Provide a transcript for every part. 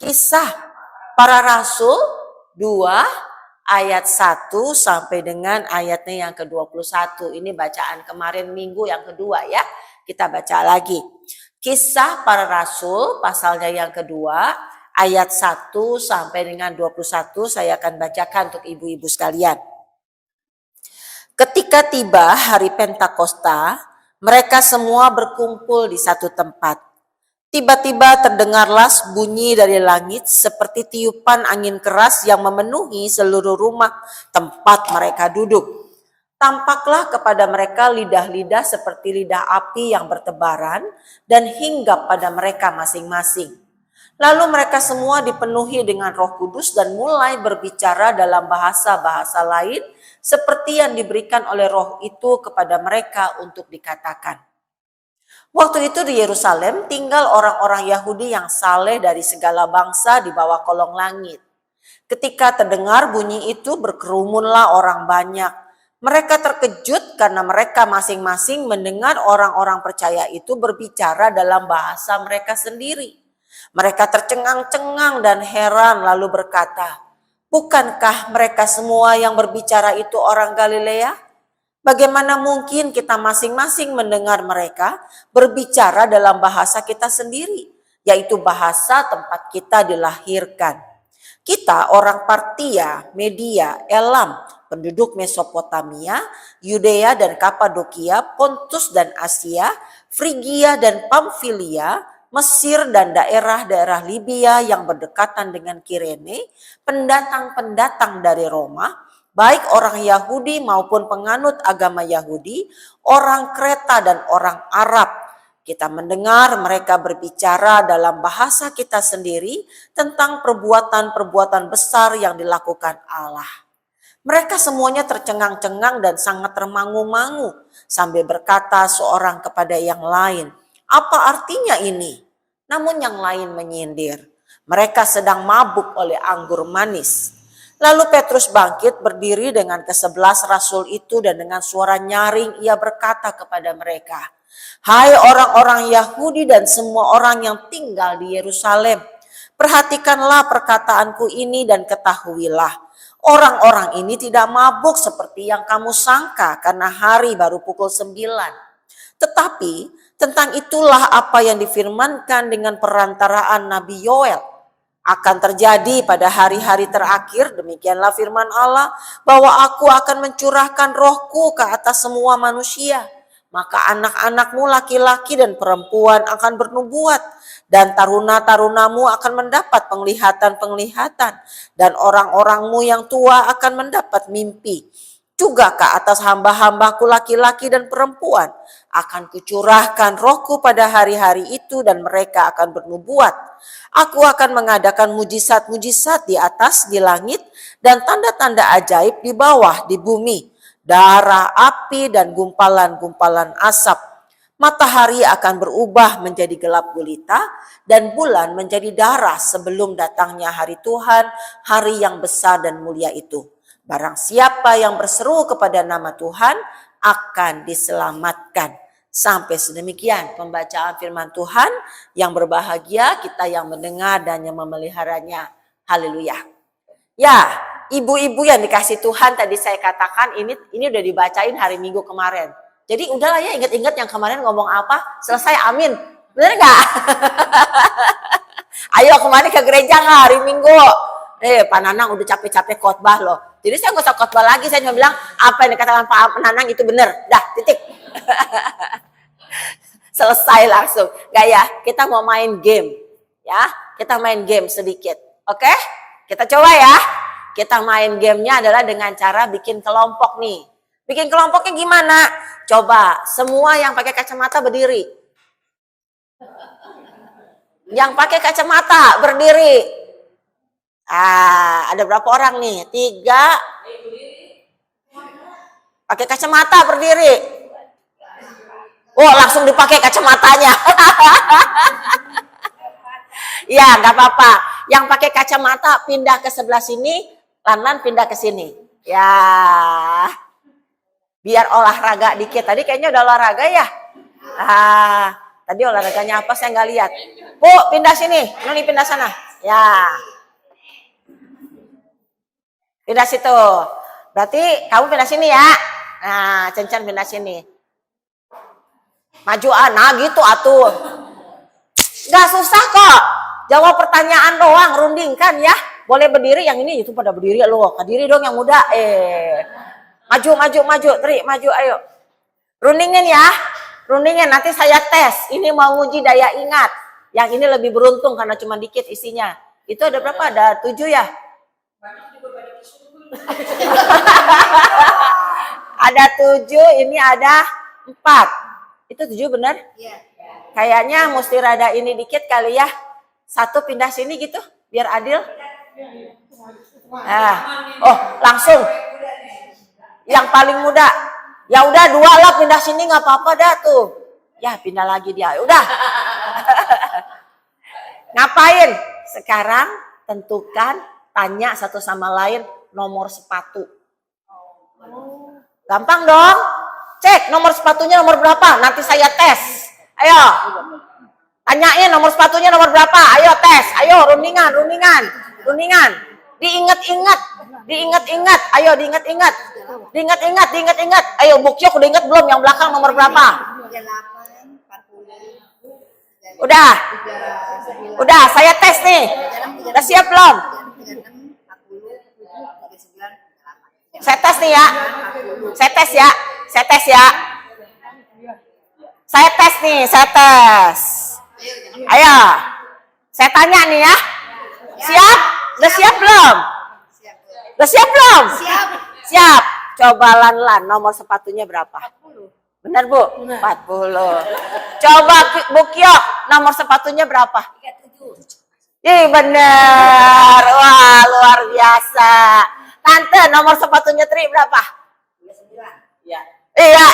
Kisah Para Rasul 2 ayat 1 sampai dengan ayatnya yang ke-21. Ini bacaan kemarin minggu yang kedua ya. Kita baca lagi. Kisah Para Rasul pasalnya yang kedua ayat 1 sampai dengan 21 saya akan bacakan untuk ibu-ibu sekalian. Ketika tiba hari Pentakosta, mereka semua berkumpul di satu tempat. Tiba-tiba terdengarlah bunyi dari langit seperti tiupan angin keras yang memenuhi seluruh rumah tempat mereka duduk. Tampaklah kepada mereka lidah-lidah seperti lidah api yang bertebaran dan hinggap pada mereka masing-masing. Lalu mereka semua dipenuhi dengan Roh Kudus dan mulai berbicara dalam bahasa-bahasa lain seperti yang diberikan oleh Roh itu kepada mereka untuk dikatakan. Waktu itu di Yerusalem tinggal orang-orang Yahudi yang saleh dari segala bangsa di bawah kolong langit. Ketika terdengar bunyi itu berkerumunlah orang banyak. Mereka terkejut karena mereka masing-masing mendengar orang-orang percaya itu berbicara dalam bahasa mereka sendiri. Mereka tercengang-cengang dan heran lalu berkata, "Bukankah mereka semua yang berbicara itu orang Galilea? Bagaimana mungkin kita masing-masing mendengar mereka berbicara dalam bahasa kita sendiri, yaitu bahasa tempat kita dilahirkan. Kita orang Partia, Media, Elam, penduduk Mesopotamia, Yudea dan Kapadokia, Pontus dan Asia, Frigia dan Pamfilia, Mesir dan daerah-daerah Libya yang berdekatan dengan Kirene, pendatang-pendatang dari Roma, baik orang Yahudi maupun penganut agama Yahudi, orang Kreta dan orang Arab. Kita mendengar mereka berbicara dalam bahasa kita sendiri tentang perbuatan-perbuatan besar yang dilakukan Allah. Mereka semuanya tercengang-cengang dan sangat termangu-mangu sambil berkata seorang kepada yang lain, "Apa artinya ini?" Namun yang lain menyindir, "Mereka sedang mabuk oleh anggur manis." Lalu Petrus bangkit berdiri dengan ke-11 rasul itu dan dengan suara nyaring ia berkata kepada mereka, "Hai orang-orang Yahudi dan semua orang yang tinggal di Yerusalem, perhatikanlah perkataanku ini dan ketahuilah, orang-orang ini tidak mabuk seperti yang kamu sangka karena hari baru pukul 9. Tetapi tentang itulah apa yang difirmankan dengan perantaraan Nabi Yoel. Akan terjadi pada hari-hari terakhir, demikianlah firman Allah, bahwa aku akan mencurahkan rohku ke atas semua manusia. Maka anak-anakmu laki-laki dan perempuan akan bernubuat, dan taruna-tarunamu akan mendapat penglihatan-penglihatan, dan orang-orangmu yang tua akan mendapat mimpi. Juga ke atas hamba-hambaku laki-laki dan perempuan akan kucurahkan rohku pada hari-hari itu dan mereka akan bernubuat. Aku akan mengadakan mujizat-mujizat di atas di langit dan tanda-tanda ajaib di bawah di bumi, darah, api dan gumpalan-gumpalan asap. Matahari akan berubah menjadi gelap gulita dan bulan menjadi darah sebelum datangnya hari Tuhan, hari yang besar dan mulia itu. Barang siapa yang berseru kepada nama Tuhan akan diselamatkan. Sampai sedemikian pembacaan firman Tuhan. Yang berbahagia kita yang mendengar dan yang memeliharanya. Haleluya. Ya, ibu-ibu yang dikasih Tuhan tadi saya katakan ini udah dibacain hari Minggu kemarin. Jadi udahlah ya, ingat-ingat yang kemarin ngomong apa, selesai, amin. Bener gak? Ayo kemarin ke gereja gak hari Minggu? Pak Nanang udah capek-capek khotbah loh. Jadi saya gak usah khotbah lagi, saya cuma bilang apa yang dikatakan Pak Nanang itu benar. Dah, titik. Selesai langsung. Gak ya, kita mau main game. Ya, kita main game sedikit. Oke? Kita coba ya. Kita main gamenya adalah dengan cara bikin kelompok nih. Bikin kelompoknya gimana? Coba, semua yang pakai kacamata berdiri. Yang pakai kacamata berdiri. Ada berapa orang nih? 3. Pakai kacamata berdiri. Oh, langsung dipakai kacamatanya. Ya, nggak apa-apa. Yang pakai kacamata pindah ke sebelah sini, Lan pindah ke sini. Ya, biar olahraga dikit. Tadi kayaknya udah olahraga ya. Tadi olahraganya apa saya nggak lihat. Bu, pindah sini. Noni pindah sana. Ya. Pindah situ. Berarti kamu pindah sini ya. Nah, Cencan pindah sini. Maju nah gitu atuh. Gak susah kok. Jawab pertanyaan doang, rundingkan ya. Boleh berdiri, yang ini itu pada berdiri loh. Kadiri dong yang muda. Maju, Tri, maju ayo. Rundingin ya. Rundingin, nanti saya tes. Ini mau uji daya ingat. Yang ini lebih beruntung karena cuma dikit isinya. Itu ada berapa? Ada 7 ya? Ada 7, ini ada 4. Itu 7 benar? Iya. Kayaknya mesti rada ini dikit kali ya. 1 pindah sini gitu, biar adil. Oh, langsung. Yang paling muda. Ya udah 2 lah pindah sini nggak apa-apa dah tuh. Ya pindah lagi dia. Udah. Ngapain? Sekarang tentukan, tanya satu sama lain nomor sepatu. Gampang dong. Cek nomor sepatunya nomor berapa. Nanti saya tes. Ayo. Tanyain nomor sepatunya nomor berapa. Ayo tes. Ayo rundingan. Diingat-ingat. Ayo diingat-ingat. Ayo Bukyok udah ingat belum yang belakang nomor berapa? 38, 40. Udah saya tes nih. Udah siap belum? Saya tes nih ya. Saya tes ya. Saya tes. Ayo. Saya tanya nih ya. Siap? Udah siap belum? Siap. Coba Lan, nomor sepatunya berapa? 40. Benar, Bu? 40. Coba Bukyok, nomor sepatunya berapa? 37. Ih, bener. Wah, luar biasa. Tante, nomor sepatunya Tri berapa? 39. Iya.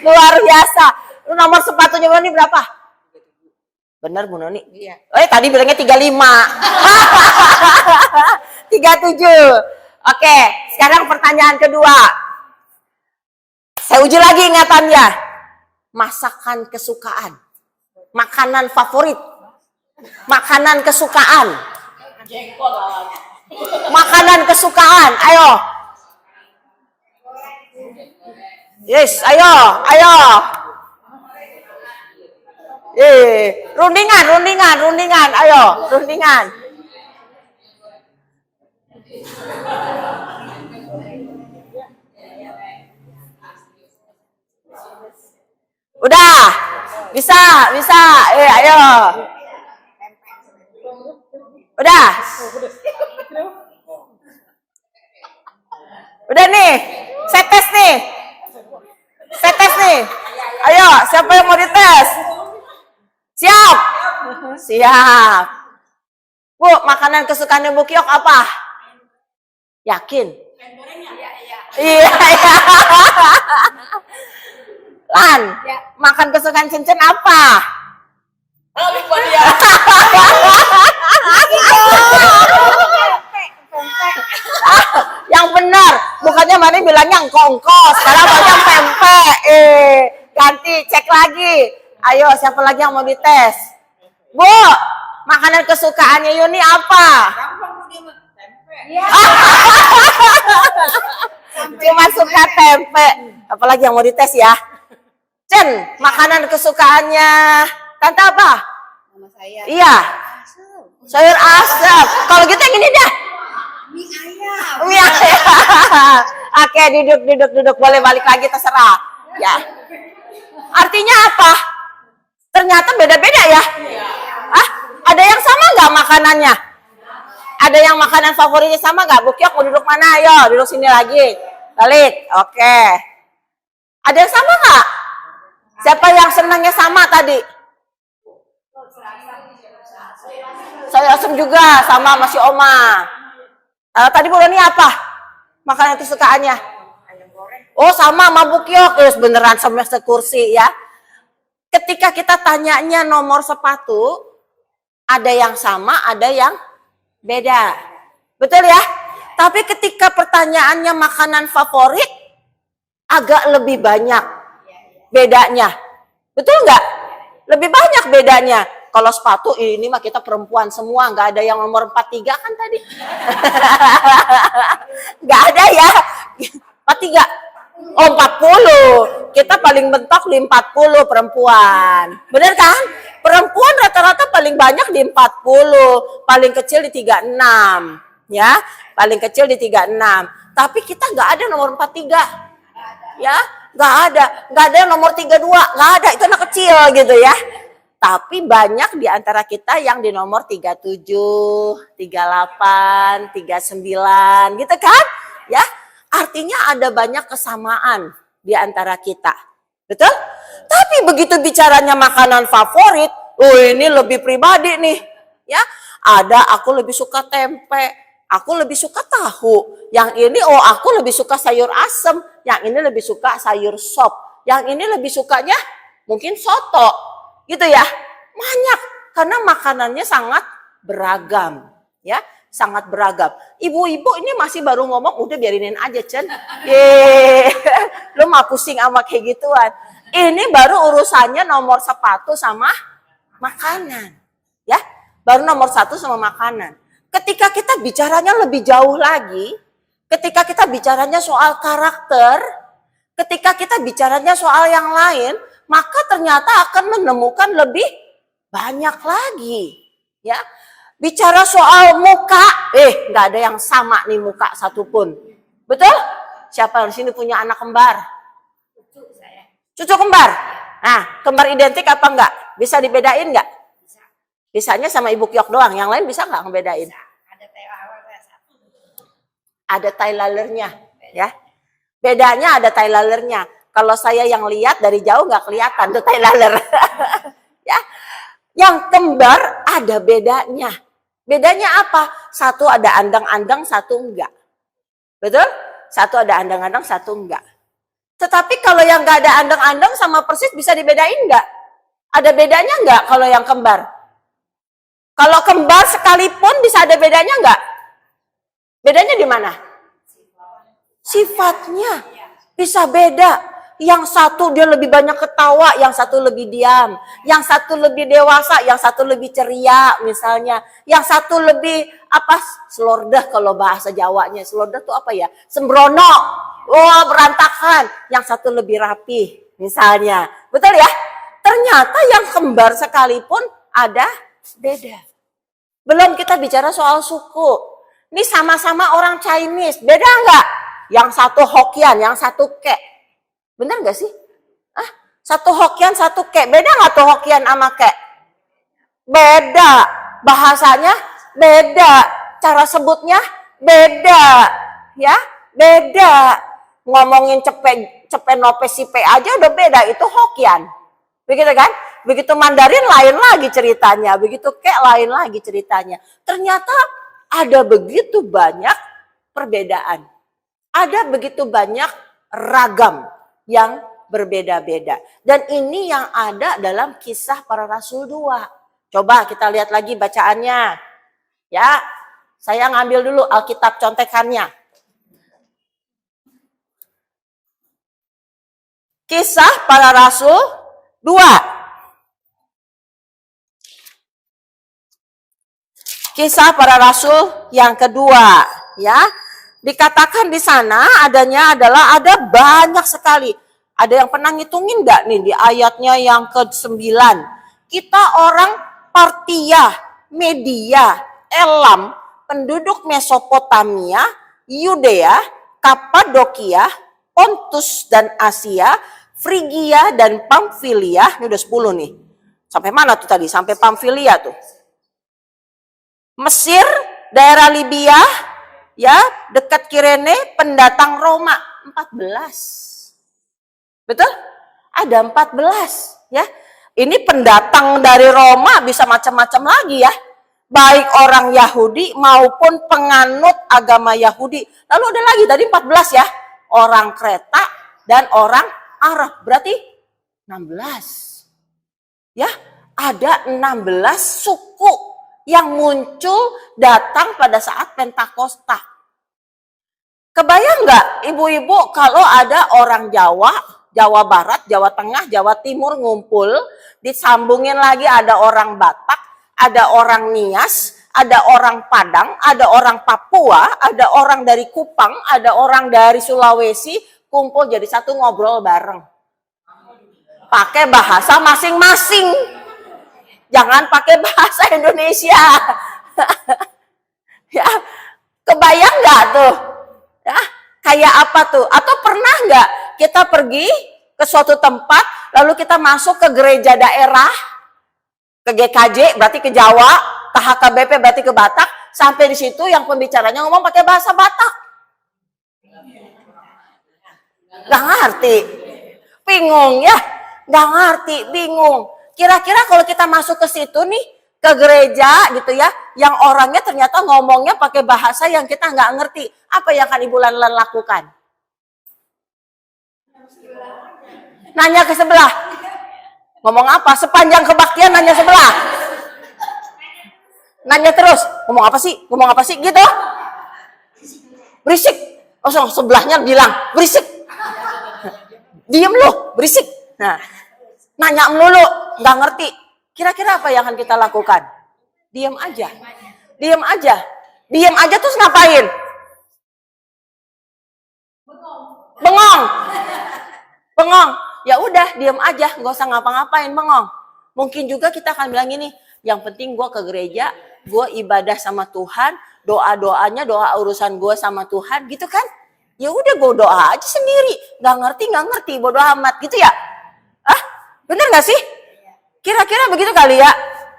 Luar biasa. Nomor sepatunya Noni berapa? 37. Bener, Bu Noni? Iya. Tadi bilangnya 35. 37. Oke, sekarang pertanyaan kedua. Saya uji lagi ingatannya. Masakan kesukaan. Makanan favorit. Makanan kesukaan. Makanan kesukaan. Ayo. Yes, ayo. Rundingan. Ayo, rundingan. Udah. Bisa. Ayo. Udah. Udah nih. Saya tes nih. Ayo, siapa yang mau dites? Siap. Bu, makanan kesukaannya Bukyok apa? Yakin? Iya. Lan, makan kesukaan Cincin apa? Yang benar, bukannya Mari bilangnya engkongkos, sekarang banyak pempek. Ganti, cek lagi. Ayo, siapa lagi yang mau dites? Bu, makanan kesukaannya Yuni apa? Cuma suka tempe. Apalagi yang mau dites ya? Cen, makanan kesukaannya Tante apa? Nama saya. Iya. Sayur asap. Kalau gitu yang ini dah. Mie ayam. Oke, duduk. Boleh balik lagi terserah. Ya. Artinya apa? Ternyata beda-beda ya. Ada yang sama nggak makanannya? Ada yang makanan favoritnya sama nggak? Bukyok mau duduk mana? Ayo, duduk sini lagi. Balik. Oke. Ada yang sama nggak? Siapa yang senangnya sama tadi? Saya asam juga sama masih Oma. Tadi Bu Rani apa? Makanan kesukaannya? Oh sama Bukyok. Terus beneran sama sekursi ya. Ketika kita tanyanya nomor sepatu, ada yang sama, ada yang beda. Betul ya? Tapi ketika pertanyaannya makanan favorit, agak lebih banyak bedanya. Betul nggak? Lebih banyak bedanya. Kalau sepatu ini mah kita perempuan semua, nggak ada yang nomor 43 kan tadi. Nggak ada ya. 43. Oh 40. Kita paling mentok di 40 perempuan. Bener kan? Perempuan rata-rata paling banyak di 40. Paling kecil di 36. Ya, paling kecil di 36. Tapi kita nggak ada nomor 43. Ya, nggak ada yang nomor 32, nggak ada, itu anak kecil gitu ya. Tapi banyak di antara kita yang di nomor 37, 38, 39 gitu kan? Ya, artinya ada banyak kesamaan di antara kita. Betul? Tapi begitu bicaranya makanan favorit, oh ini lebih pribadi nih. Ya, ada aku lebih suka tempe, aku lebih suka tahu. Yang ini oh aku lebih suka sayur asem, yang ini lebih suka sayur sop, yang ini lebih sukanya mungkin soto. Gitu ya, banyak karena makanannya sangat beragam, ya, sangat beragam. Ibu-ibu ini masih baru ngomong, udah biarinin aja Cen, lu mah pusing sama kayak gituan. Ini baru urusannya nomor sepatu sama makanan, ya, baru nomor satu sama makanan. Ketika kita bicaranya lebih jauh lagi, ketika kita bicaranya soal karakter, ketika kita bicaranya soal yang lain, maka ternyata akan menemukan lebih banyak lagi. Ya, bicara soal muka, nggak ada yang sama nih muka satupun. Betul? Siapa di sini punya anak kembar? Cucu saya. Cucu kembar? Nah, kembar identik apa enggak? Bisa dibedain enggak? Bisa. Bisanya sama Ibu Kyok doang, yang lain bisa nggak ngebedain? Ada Taiwan satu. Ada Thailandernya, ya. Bedanya ada Thailandernya. Kalau saya yang lihat dari jauh nggak kelihatan tuh Thailander. Ya, yang kembar ada bedanya. Bedanya apa? Satu ada andang-andang, satu enggak. Betul? Satu ada andang-andang, satu enggak. Tetapi kalau yang nggak ada andang-andang sama persis bisa dibedain nggak? Ada bedanya nggak kalau yang kembar? Kalau kembar sekalipun bisa ada bedanya nggak? Bedanya di mana? Sifatnya bisa beda. Yang satu dia lebih banyak ketawa, yang satu lebih diam. Yang satu lebih dewasa, yang satu lebih ceria misalnya. Yang satu lebih apa? Selordah kalau bahasa Jawanya. Selordah tuh apa ya? Sembrono. Wah, berantakan. Yang satu lebih rapi misalnya. Betul ya? Ternyata yang kembar sekalipun ada beda. Belum kita bicara soal suku. Ini sama-sama orang Chinese. Beda nggak? Yang satu Hokkien, yang satu Kek. Bener gak sih? Satu Hokkien, satu Kek. Beda gak tuh Hokkien sama Kek? Beda. Bahasanya beda. Cara sebutnya beda. Ya, beda. Ngomongin cepe nope sipe aja udah beda. Itu Hokkien. Begitu kan? Begitu Mandarin lain lagi ceritanya. Begitu Kek lain lagi ceritanya. Ternyata ada begitu banyak perbedaan. Ada begitu banyak ragam yang berbeda-beda. Dan ini yang ada dalam Kisah Para Rasul 2. Coba kita lihat lagi bacaannya. Ya, saya ngambil dulu Alkitab contekannya. Kisah Para Rasul 2. Kisah Para Rasul yang kedua, ya. Dikatakan di sana adanya adalah ada banyak sekali. Ada yang pernah ngitungin nggak nih di ayatnya yang ke-9? Kita orang Partia, Media, Elam, penduduk Mesopotamia, Yudea, Kapadokia, Pontus dan Asia, Frigia dan Pamfilia. Ini udah 10 nih. Sampai mana tuh tadi? Sampai Pamfilia tuh. Mesir, daerah Libya, ya, dekat Kirene, pendatang Roma 14. Betul? Ada 14, ya. Ini pendatang dari Roma bisa macam-macam lagi ya. Baik orang Yahudi maupun penganut agama Yahudi. Lalu ada lagi tadi 14 ya. Orang Kreta dan orang Arab. Berarti 16. Ya, ada 16 suku yang muncul datang pada saat Pentakosta. Kebayang nggak ibu-ibu kalau ada orang Jawa Jawa Barat, Jawa Tengah, Jawa Timur ngumpul, disambungin lagi ada orang Batak, ada orang Nias, ada orang Padang, ada orang Papua, ada orang dari Kupang, ada orang dari Sulawesi, kumpul jadi satu ngobrol bareng. Pakai bahasa masing-masing. Jangan pakai bahasa Indonesia. Ya, kebayang nggak tuh? Ya, kayak apa tuh? Atau pernah nggak kita pergi ke suatu tempat, lalu kita masuk ke gereja daerah, ke GKJ berarti ke Jawa, ke HKBP berarti ke Batak, sampai di situ yang pembicaranya ngomong pakai bahasa Batak. Nggak ngerti, bingung ya, nggak ngerti, bingung. Kira-kira kalau kita masuk ke situ nih, ke gereja gitu ya, yang orangnya ternyata ngomongnya pakai bahasa yang kita nggak ngerti, apa yang akan Ibu Lan lakukan? Nanya ke sebelah. Ngomong apa? Sepanjang kebaktian nanya sebelah. Nanya terus, ngomong apa sih? Ngomong apa sih? Gitu. Berisik. Oh, sebelahnya bilang, berisik. Diem lu, berisik. Nah, nanya melulu, nggak ngerti. Kira-kira apa yang akan kita lakukan? Diem aja. Diem aja. Diem aja terus ngapain? Bengong. Bengong. Ya udah, diem aja, nggak usah ngapa-ngapain, bengong. Mungkin juga kita akan bilang gini, yang penting gue ke gereja, gue ibadah sama Tuhan, doa-doanya, doa urusan gue sama Tuhan, gitu kan? Ya udah, gue doa aja sendiri, nggak ngerti, bodo amat, gitu ya? Ah, bener nggak sih? Kira-kira begitu kali ya.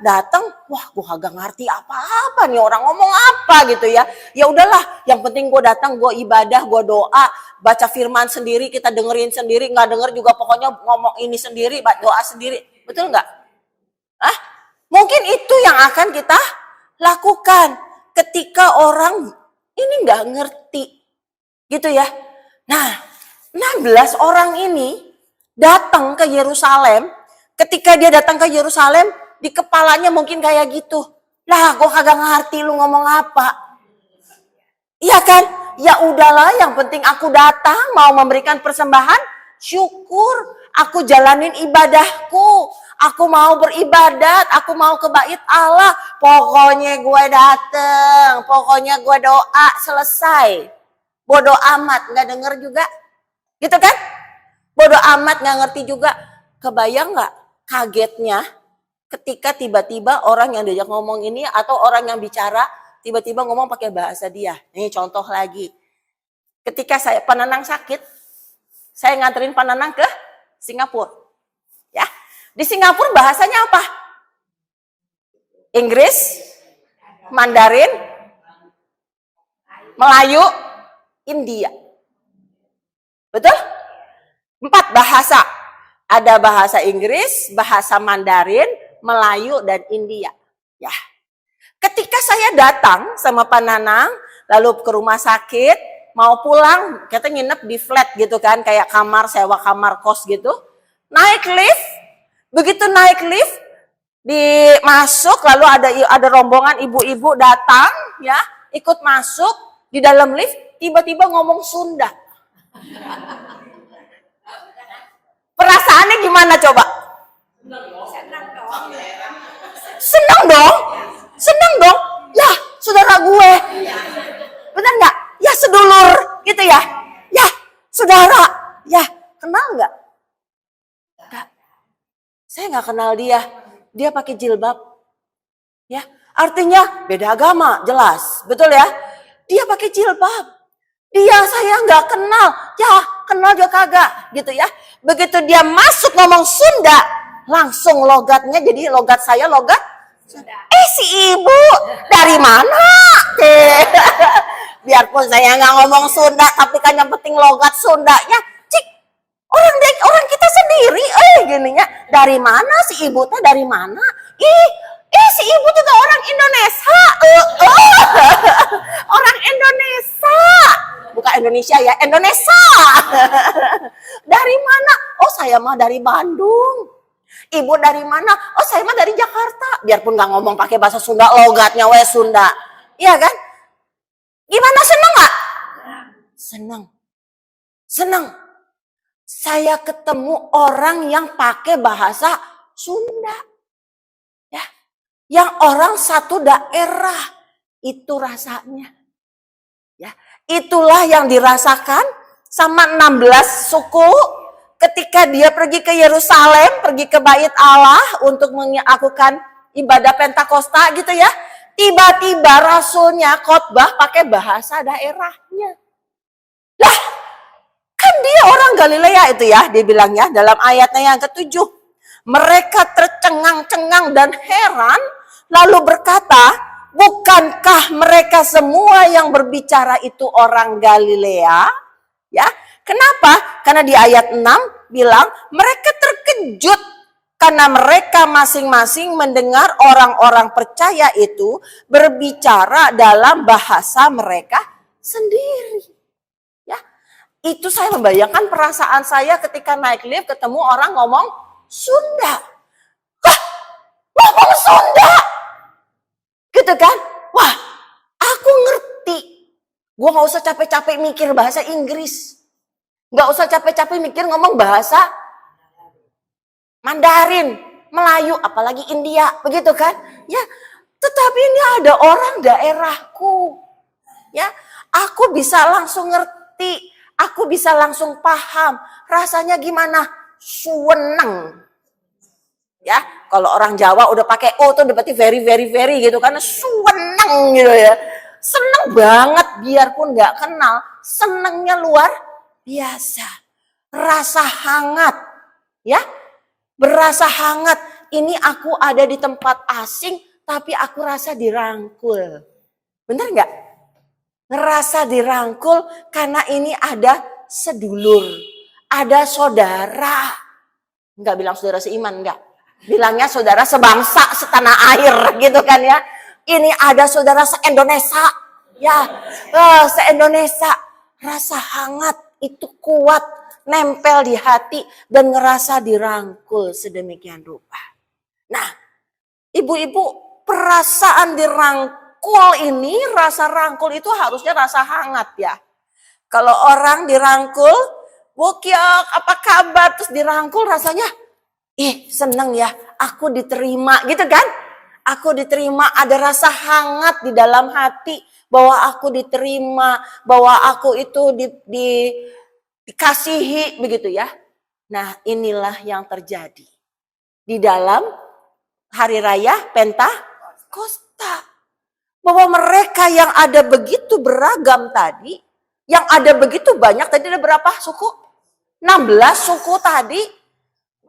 Datang, wah gue kagak ngerti apa-apa nih orang ngomong apa gitu ya. Ya udahlah, yang penting gue datang, gue ibadah, gue doa, baca firman sendiri, kita dengerin sendiri, nggak denger juga pokoknya ngomong ini sendiri, doa sendiri. Betul nggak? Ah, mungkin itu yang akan kita lakukan ketika orang ini nggak ngerti, gitu ya. Nah, 16 orang ini datang ke Yerusalem. Ketika dia datang ke Yerusalem, di kepalanya mungkin kayak gitu. Lah, gue kagak ngerti lu ngomong apa. Iya kan? Ya udahlah, yang penting aku datang mau memberikan persembahan, syukur. Aku jalanin ibadahku. Aku mau beribadat, aku mau ke bait Allah. Pokoknya gue datang, pokoknya gue doa, selesai. Bodoh amat, nggak denger juga. Gitu kan? Bodoh amat, nggak ngerti juga. Kebayang nggak kagetnya ketika tiba-tiba orang yang diajak ngomong ini atau orang yang bicara tiba-tiba ngomong pakai bahasa dia. Nih contoh lagi. Ketika saya Pananang sakit, saya nganterin Pananang ke Singapura. Ya, di Singapura bahasanya apa? Inggris, Mandarin, Melayu, India. Betul? 4 bahasa. Ada bahasa Inggris, bahasa Mandarin, Melayu, dan India. Ya. Ketika saya datang sama Pananang, lalu ke rumah sakit, mau pulang, kita nginep di flat gitu kan, kayak kamar, sewa kamar kos gitu. Naik lift, begitu naik lift, dimasuk, lalu ada rombongan ibu-ibu datang, ya, ikut masuk di dalam lift, tiba-tiba ngomong Sunda. Perasaannya gimana coba? Senang dong. Senang dong. Ya, saudara gue. Benar nggak? Ya, sedulur gitu ya. Ya, saudara. Ya, kenal nggak? Nggak. Saya nggak kenal dia. Dia pakai jilbab. Ya, artinya beda agama, jelas. Betul ya? Dia pakai jilbab. Dia saya nggak kenal, ya kenal juga kagak gitu ya. Begitu dia masuk ngomong Sunda, langsung logatnya jadi logat saya logat Sunda. Si ibu dari mana? Biarpun saya nggak ngomong Sunda, tapi kan yang penting logat Sundanya. Cik, orang kita sendiri, gininya dari mana si ibu teh dari mana? Si ibu juga orang Indonesia. Orang Indonesia. Bukan Indonesia ya, Indonesia. Dari mana? Oh, saya mah dari Bandung. Ibu dari mana? Oh, saya mah dari Jakarta. Biarpun nggak ngomong pakai bahasa Sunda, logatnya Sunda. Iya kan? Gimana, seneng nggak? Seneng. Seneng. saya ketemu orang yang pakai bahasa Sunda. Ya, yang orang satu daerah, itu rasanya. Ya, itulah yang dirasakan sama 16 suku ketika dia pergi ke Yerusalem, pergi ke Bait Allah untuk melakukan ibadah Pentakosta gitu ya. Tiba-tiba rasulnya khotbah pakai bahasa daerahnya. Lah, kan dia orang Galilea itu ya, dibilangnya dalam ayatnya yang ke-7. Mereka tercengang-cengang dan heran, lalu berkata, bukankah mereka semua yang berbicara itu orang Galilea? Ya, kenapa? Karena di ayat 6 bilang mereka terkejut karena mereka masing-masing mendengar orang-orang percaya itu berbicara dalam bahasa mereka sendiri. Ya, itu saya membayangkan perasaan saya ketika naik lift ketemu orang ngomong Sunda. Wah, ngomong Sunda. Gitu kan? Wah, aku ngerti. Gue gak usah capek-capek mikir bahasa Inggris. Gak usah capek-capek mikir ngomong bahasa Mandarin, Melayu, apalagi India. Begitu kan? Ya, tetapi ini ada orang daerahku. Ya, aku bisa langsung ngerti. Aku bisa langsung paham. Rasanya gimana? Suweneng. Ya, kalau orang Jawa udah pakai O tuh berarti very gitu kan, suweneng gitu ya. Seneng banget biarpun nggak kenal, senengnya luar biasa. Rasa hangat, ya, berasa hangat. Ini aku ada di tempat asing, tapi aku rasa dirangkul. Bener nggak? Ngerasa dirangkul karena ini ada sedulur, ada saudara. Nggak bilang saudara seiman, nggak. Bilangnya saudara sebangsa, setanah air gitu kan ya. Ini ada saudara se-Indonesia. Ya, se-Indonesia. Rasa hangat itu kuat, nempel di hati dan ngerasa dirangkul sedemikian rupa. Nah, ibu-ibu, perasaan dirangkul ini, rasa rangkul itu harusnya rasa hangat ya. Kalau orang dirangkul, Bukyok, apa kabar? Terus dirangkul rasanya, seneng ya, aku diterima gitu kan. Aku diterima, ada rasa hangat di dalam hati bahwa aku diterima, bahwa aku itu dikasihi begitu ya. Nah, inilah yang terjadi di dalam hari raya Pentakosta. Bahwa mereka yang ada begitu beragam tadi, yang ada begitu banyak, tadi ada berapa suku? 16 suku tadi.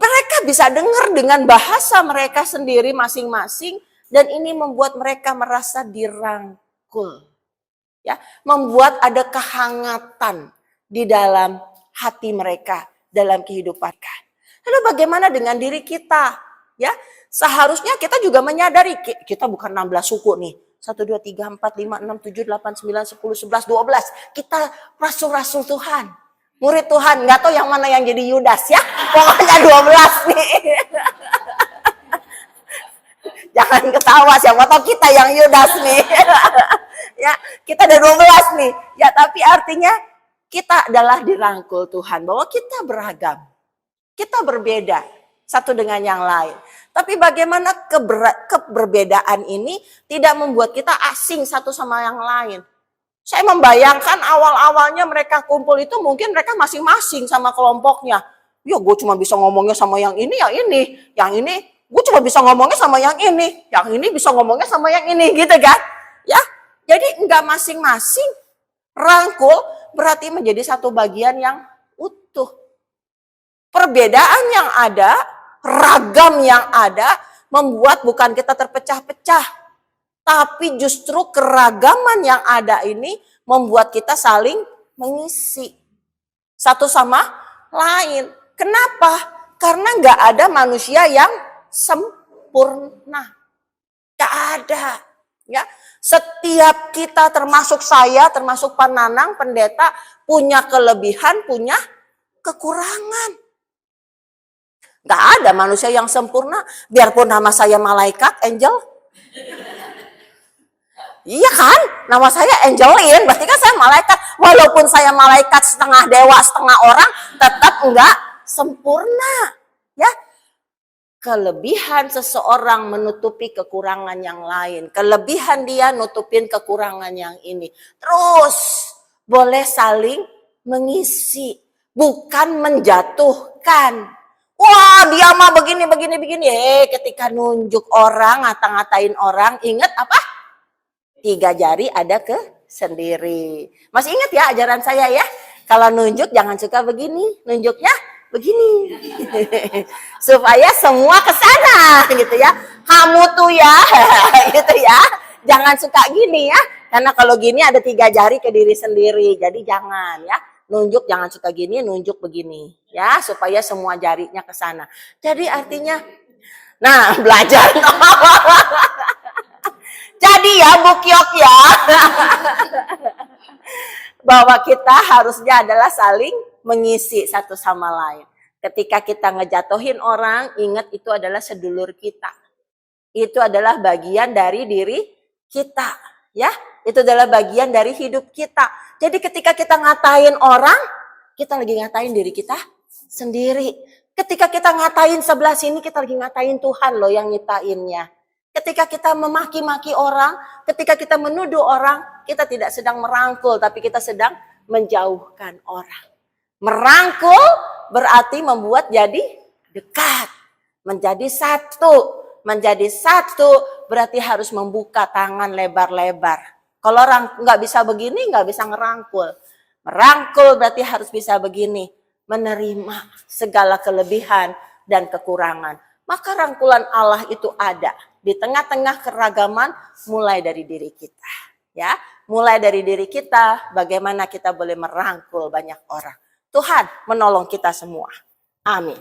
Mereka bisa dengar dengan bahasa mereka sendiri masing-masing dan ini membuat mereka merasa dirangkul. Ya, membuat ada kehangatan di dalam hati mereka dalam kehidupan. Lalu bagaimana dengan diri kita? Ya, seharusnya kita juga menyadari kita bukan 16 suku nih. 1 2 3 4 5 6 7 8 9 10 11 12. Kita rasul-rasul Tuhan. Murid Tuhan, nggak tahu yang mana yang jadi Yudas ya. Pokoknya 12 nih. Jangan ketawa, siapa tahu kita yang Yudas nih. Ya, kita ada 12 nih. Ya, tapi artinya kita adalah dirangkul Tuhan bahwa kita beragam. Kita berbeda satu dengan yang lain. Tapi bagaimana keberbedaan ini tidak membuat kita asing satu sama yang lain. Saya membayangkan awal-awalnya mereka kumpul itu mungkin mereka masing-masing sama kelompoknya. Ya gue cuma bisa ngomongnya sama yang ini. Yang ini gue cuma bisa ngomongnya sama yang ini. Yang ini bisa ngomongnya sama yang ini gitu kan. Ya, jadi enggak masing-masing. Rangkul berarti menjadi satu bagian yang utuh. Perbedaan yang ada, ragam yang ada membuat bukan kita terpecah-pecah. Tapi justru keragaman yang ada ini membuat kita saling mengisi satu sama lain. Kenapa? Karena nggak ada manusia yang sempurna. Nggak ada. Ya, setiap kita termasuk saya, termasuk Pak Nanang, pendeta, punya kelebihan, punya kekurangan. Nggak ada manusia yang sempurna. Biarpun nama saya malaikat, angel. Iya kan, nama saya Angelin, berarti kan saya malaikat. Walaupun saya malaikat setengah dewa, setengah orang, tetap enggak sempurna. Ya, kelebihan seseorang menutupi kekurangan yang lain. Kelebihan dia nutupin kekurangan yang ini. Terus boleh saling mengisi, bukan menjatuhkan. Wah, dia mah begini. Ketika nunjuk orang, ngata-ngatain orang, ingat apa? 3 jari ada ke sendiri. Masih ingat ya ajaran saya ya? Kalau nunjuk jangan suka begini, nunjuknya begini. Supaya semua ke sana gitu ya. Kamu tuh ya gitu ya. Jangan suka gini ya. Karena kalau gini ada 3 jari ke diri sendiri. Jadi jangan ya. Nunjuk jangan suka gini, nunjuk begini ya, supaya semua jarinya ke sana. Jadi artinya nah, belajar. Jadi ya Bu Kyok ya. Bahwa kita harusnya adalah saling mengisi satu sama lain. Ketika kita ngejatuhin orang, ingat itu adalah sedulur kita. Itu adalah bagian dari diri kita, ya. Itu adalah bagian dari hidup kita. Jadi ketika kita ngatain orang, kita lagi ngatain diri kita sendiri. Ketika kita ngatain sebelah sini, kita lagi ngatain Tuhan loh yang nyiptainnya. Ketika kita memaki-maki orang, ketika kita menuduh orang, kita tidak sedang merangkul, tapi kita sedang menjauhkan orang. Merangkul berarti membuat jadi dekat, menjadi satu. Menjadi satu berarti harus membuka tangan lebar-lebar. Kalau orang nggak bisa begini, nggak bisa ngerangkul. Merangkul berarti harus bisa begini, menerima segala kelebihan dan kekurangan. Maka rangkulan Allah itu ada di tengah-tengah keragaman, mulai dari diri kita. Ya, mulai dari diri kita, bagaimana kita boleh merangkul banyak orang. Tuhan menolong kita semua. Amin.